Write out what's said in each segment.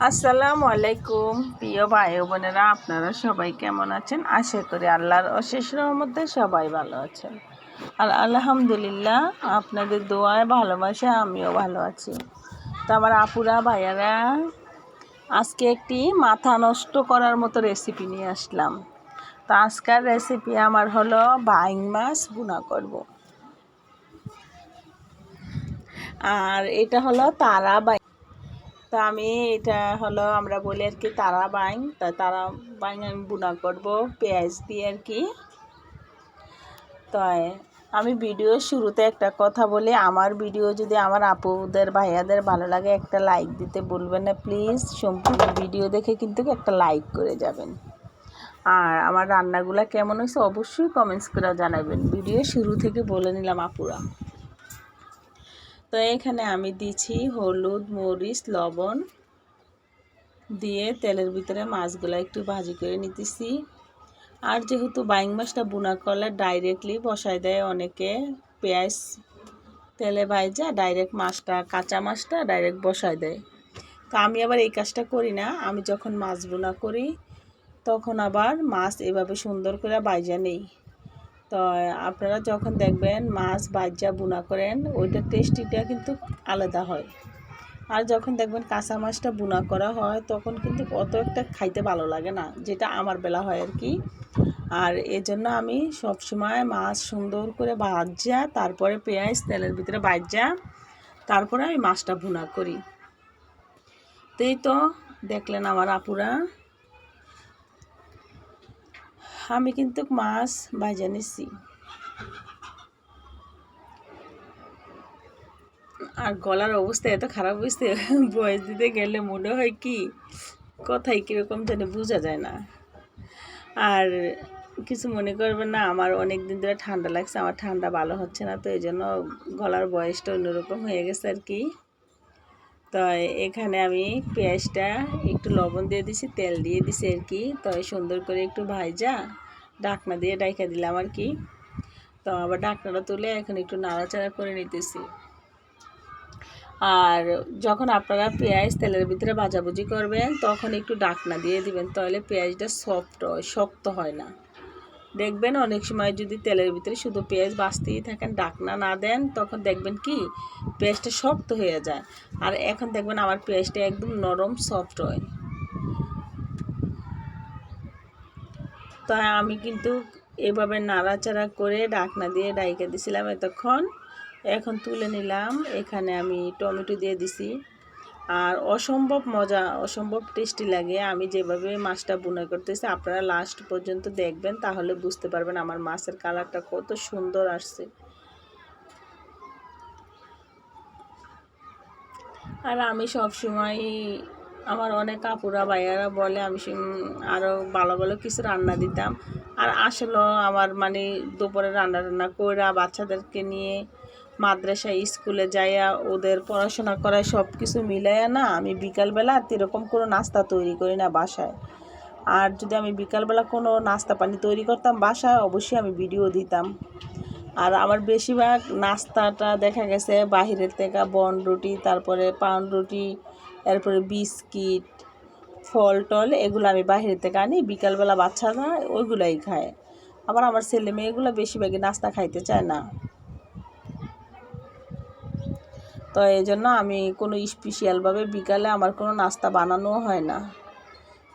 আসসালামু আলাইকুম প্রিয় ভাই বোনেরা, আপনারা সবাই কেমন আছেন? আশা করি আল্লাহর অশেষ রহমতে সবাই ভালো আছেন। আর আলহামদুলিল্লাহ, আপনাদের দোয়ায় ভালোবাসা আমিও ভালো আছি। তো আমার আপুরা ভাইয়ারা, আজকে একটি মাথা নষ্ট করার মতো রেসিপি নিয়ে আসলাম। তো আজকের রেসিপি আমার হলো বাইং মাছ ভুনা করব। আর এটা হলো তারা বাইং। তো আমি এটা হলো আমরা বলি আর কি তারা বাইং। তা তারা বাইং আমি বুনা করব পেঁয়াজ দিয়ে আর কি। তাই আমি ভিডিও শুরুতে একটা কথা বলি, আমার ভিডিও যদি আমার আপুদের ভাইয়াদের ভালো লাগে একটা লাইক দিতে বলবেন না প্লিজ। সম্পূর্ণ ভিডিও দেখে কিন্তু একটা লাইক করে যাবেন। আর আমার রান্নাগুলো কেমন হয়েছে অবশ্যই কমেন্টস করে জানাবেন। ভিডিও শুরু থেকে বলে নিলাম আপুরা। তো এখানে আমি দিচ্ছি হলুদ, মরিচ, লবণ দিয়ে তেলের ভিতরে মাছগুলো একটু ভাজি করে নিতেছি। আর যেহেতু বাইং মাছটা বুনা করলে ডাইরেক্টলি বসায় দেয় অনেকে, পেঁয়াজ তেলে ভাজা ডাইরেক্ট মাছটা, কাঁচা মাছটা ডাইরেক্ট বসায় দেয়। তো আমি আবার এই কাজটা করি না। আমি যখন মাছ বুনা করি তখন আবার মাছ এভাবে সুন্দর করে ভাজা নেই। তো আপনারা যখন দেখবেন মাছ ভাজা বুনা করেন ওইটার টেস্টিটা কিন্তু আলাদা হয়। আর যখন দেখবেন কাঁচা মাছটা বুনা করা হয় তখন কিন্তু অত একটা খাইতে ভালো লাগে না, যেটা আমার বেলা হয় আর কি। আর এজন্য আমি সবসময় মাছ সুন্দর করে ভাজা, তারপরে পেঁয়াজ তেলের ভিতরে ভাজা, তারপরে আমি মাছটা ভুনা করি। তো এই তো দেখলেন আমার আপুরা, আমি কিন্তু মাছ ভাজা নিছি। আর গলার অবস্থা এত খারাপ হয়েছে, বয়স দিতে গেলে মনে হয় কি কথাই কীরকম যেন বোঝা যায় না। আর কিছু মনে করবেন না, আমার অনেক দিন ধরে ঠান্ডা লাগছে, আমার ঠান্ডা ভালো হচ্ছে না, তো এই জন্য গলার বয়সটা অন্যরকম হয়ে গেছে আর কি। তো এখানে আমি পেঁয়াজটা একটু লবণ দিয়ে দিছি, তেল দিয়ে দিছি আর কি। তো সুন্দর করে একটু ভাজা ঢাকনা দিয়ে ডাইকা দিলাম আর কি। তো আবার ঢাকনাটা তুলে এখন একটু নাড়াচাড়া করে নিতেছি। আর যখন আপনারা পেঁয়াজ তেলের ভিতরে ভাজাভুজি করবেন তখন একটু ঢাকনা দিয়ে দিবেন, তাহলে পেঁয়াজটা সফট হয়, শক্ত হয় না। দেখবেন অনেক সময় যদি তেলের ভিতরে শুধু পেঁয়াজ ভাজতেই থাকেন, ঢাকনা না দেন, তখন দেখবেন কি পেঁয়াজটা শক্ত হয়ে যায়। আর এখন দেখবেন আমার পেঁয়াজটা একদম নরম সফট হয়। তাই আমি কিন্তু এভাবে নাড়াচাড়া করে ঢাকনা দিয়ে ডাইকা দিছিলাম এতক্ষণ। এখন তুলে নিলাম, এখানে আমি টমেটো দিয়ে দিছি। আর অসম্ভব মজা, অসম্ভব টেস্টি লাগে আমি যেভাবে মাছটা বুনা করতেছি। আপনারা লাস্ট পর্যন্ত দেখবেন, তাহলে বুঝতে পারবেন আমার মাছের কালারটা কত সুন্দর আসছে। আর আমি সবসময়, আমার অনেক আপুরা ভাইয়ারা বলে আমি আরও ভালো ভালো কিছু রান্না দিতাম। আর আসলে আমার মানে দুপুরে রান্না টান্না করে বাচ্চাদেরকে নিয়ে মাদ্রাসা স্কুলে যাইয়া ওদের পড়াশোনা করায় সব কিছু মিলাইয়া না আমি বিকালবেলা এরকম কোনো নাস্তা তৈরি করি না বাসায়। আর যদি আমি বিকালবেলা কোনো নাস্তা পানি তৈরি করতাম বাসায়, অবশ্যই আমি ভিডিও দিতাম। আর আমার বেশিরভাগ নাস্তাটা দেখা গেছে বাহিরের থেকে বনরুটি, তারপরে পাউরুটি, এরপরে বিস্কিট, ফল টল, এগুলো আমি বাহিরের থেকে আনি। বিকালবেলা বাচ্চারা ওইগুলাই খায়। আবার আমার ছেলে মেয়েগুলো বেশিরভাগই নাস্তা খাইতে চায় না। তো এই জন্য আমি কোনো স্পেশালভাবে বিকালে আমার কোনো নাস্তা বানানো হয় না।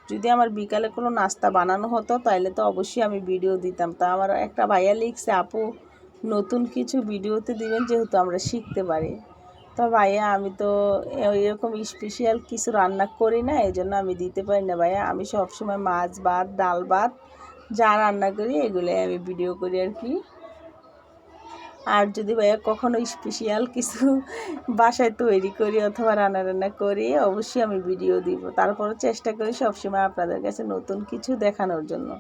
যদি আমার বিকালে কোনো নাস্তা বানানো হতো তাহলে তো অবশ্যই আমি ভিডিও দিতাম। তা আমার একটা ভাইয়া লিখছে, আপু নতুন কিছু ভিডিওতে দিবেন যেহেতু আমরা শিখতে পারি। তো ভাইয়া আমি তো এরকম স্পেশাল কিছু রান্না করি না, এই জন্য আমি দিতে পারি না ভাইয়া। আমি সবসময় মাছ ভাত, ডাল ভাত যা রান্না করি এগুলোই আমি ভিডিও করি আর কি। আর যদি ভাইয়া কখনো স্পেশাল কিছু বাসায় তৈরি করি অথবা রান্না করি অবশ্যই আমি ভিডিও দিব। তারপরও চেষ্টা করি সবসময় আপনাদের কাছে নতুন কিছু দেখানোর জন্য।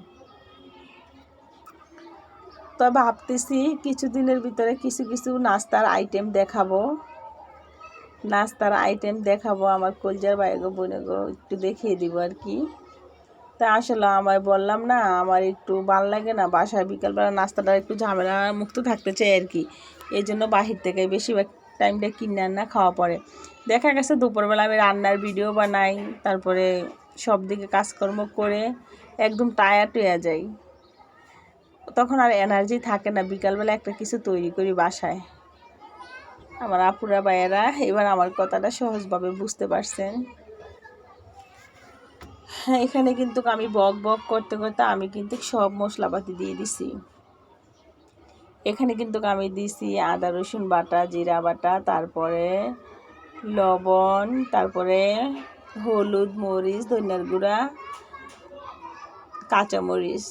তো ভাবতেছি কিছুদিনের ভিতরে কিছু কিছু নাস্তার আইটেম দেখাবো, আমার কলজার বাইগো বোনেগো একটু দেখিয়ে দিব আর কি। তা আসলে আমার বললাম না, আমার একটু ভালো লাগে না বাসায় বিকালবেলা নাস্তাটা একটু ঝামেলা মুক্ত থাকতে চাই আর কি। এই জন্য বাহির থেকে বেশিরভাগ টাইমটা কিনে রান্না খাওয়া পড়ে। দেখা গেছে দুপুরবেলা আমি রান্নার ভিডিও বানাই, তারপরে সব দিকে কাজকর্ম করে একদম টায়ার্ড হয়ে যাই, তখন আর এনার্জি থাকে না বিকালবেলা একটা কিছু তৈরি করি বাসায়। আমার আপুরা ভাইয়েরা এবার আমার কথাটা সহজভাবে বুঝতে পারছেন। এখানে কিন্তু আমি বক বক করতে করতে আমি কিন্তু সব মশলাপাতি দিয়ে দিছি। এখানে কিন্তু আমি দিছি আদা রসুন বাটা, জিরা বাটা, তারপরে লবণ, তারপরে হলুদ, মরিচ, ধনিয়ার গুঁড়া, কাঁচামরিচ।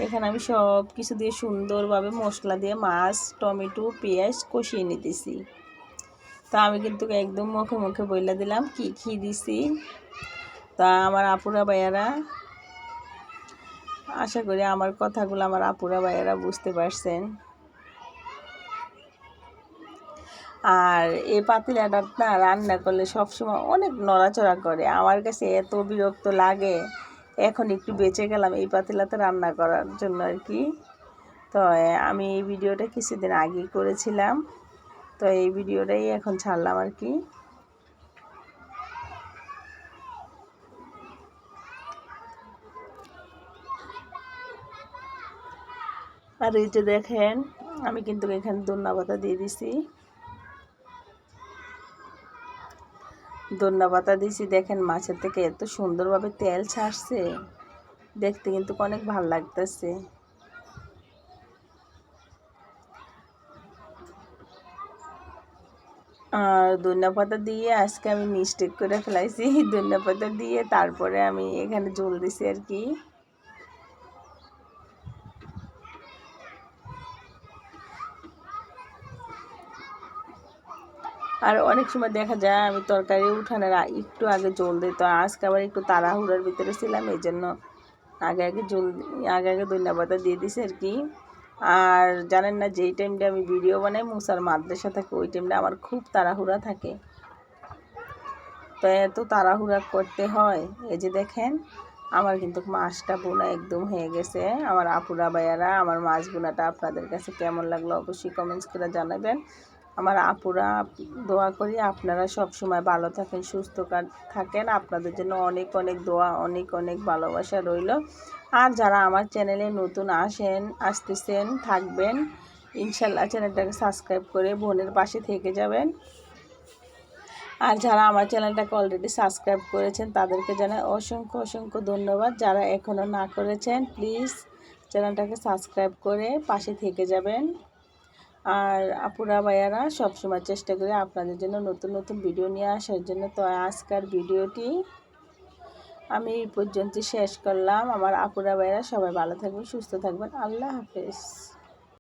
এখানে আমি সব কিছু দিয়ে সুন্দরভাবে মশলা দিয়ে মাছ, টমেটো, পেঁয়াজ কষিয়ে নিতেছি। তা আমি কিন্তু একদম মুখে মুখে বইলা দিলাম কি দিছি। তা আমার আপুরা ভাইয়ারা, আশা করি আমার কথাগুলো আমার আপুরা ভাইয়ারা বুঝতে পারছেন। আর এই পাতিলাটা না রান্না করলে সবসময় অনেক নড়াচড়া করে, আমার কাছে এত বিরক্ত লাগে। এখন একটু বেঁচে গেলাম এই পাতিলাতে রান্না করার জন্য আর কি। তো আমি এই ভিডিওটা কিছুদিন আগেই করেছিলাম, তো এই ভিডিওটাই এখন ছাড়লাম আর কি। আর এই যে দেখেন আমি কিন্তু এখানে ধনিয়া পাতা দিয়ে দিছি, ধনিয়া পাতা দিয়েছি। দেখেন মাছের থেকে এত সুন্দরভাবে তেল ছাড়ছে, দেখতে কিন্তু অনেক ভালো লাগতেছে। আর ধনিয়া পাতা দিয়ে আজকে আমি মিস্টেক করে ফেলাইছি, ধনিয়া পাতা দিয়ে তারপরে আমি এখানে ঝোল দিছি আর কি। আর অনেক সময় দেখা যায় আমি তরকারি উঠানোর একটু আগে জল দিই, তো আজকে আবার একটু তাড়াহুড়ার ভিতরে ছিলাম, এই জন্য আগে ধনিয়া পাতা দিয়ে দিছি আর কি। আর জানেন না, যেই টাইমটা আমি ভিডিও বানাই মুসার মাদ্রাসা থাকে, ওই টাইমটা আমার খুব তাড়াহুড়া থাকে, তো এত তাড়াহুড়া করতে হয়। এই যে দেখেন আমার কিন্তু মাছটা বোনা একদম হয়ে গেছে। আমার আপুরা ভাইয়ারা, আমার মাছ বোনাটা আপনাদের কাছে কেমন লাগলো অবশ্যই কমেন্টস করে জানাবেন। আমার আপুরা, দোয়া করি আপনারা সব সময় ভালো থাকেন, সুস্থ থাকেন। আপনাদের জন্য অনেক অনেক দোয়া, অনেক অনেক ভালোবাসা রইল। আর যারা আমার চ্যানেলে নতুন আসতেছেন থাকবেন, ইনশাল্লাহ চ্যানেলটাকে সাবস্ক্রাইব করে বোনের পাশে থেকে যাবেন। আর যারা আমার চ্যানেলটাকে অলরেডি সাবস্ক্রাইব করেছেন তাদেরকে জানাই অসংখ্য অসংখ্য ধন্যবাদ। যারা এখনও না করেছেন প্লিজ চ্যানেলটাকে সাবস্ক্রাইব করে পাশে থেকে যাবেন। আর আপুরা ভাইয়ারা সবসময় চেষ্টা করি আপনাদের জন্য নতুন নতুন ভিডিও নিয়ে আসার জন্য। তো আজকের ভিডিওটি আমি এই পর্যন্ত শেষ করলাম। আমার আপুরা ভাইয়ারা সবাই ভালো থাকবেন, সুস্থ থাকবেন। আল্লাহ হাফেজ।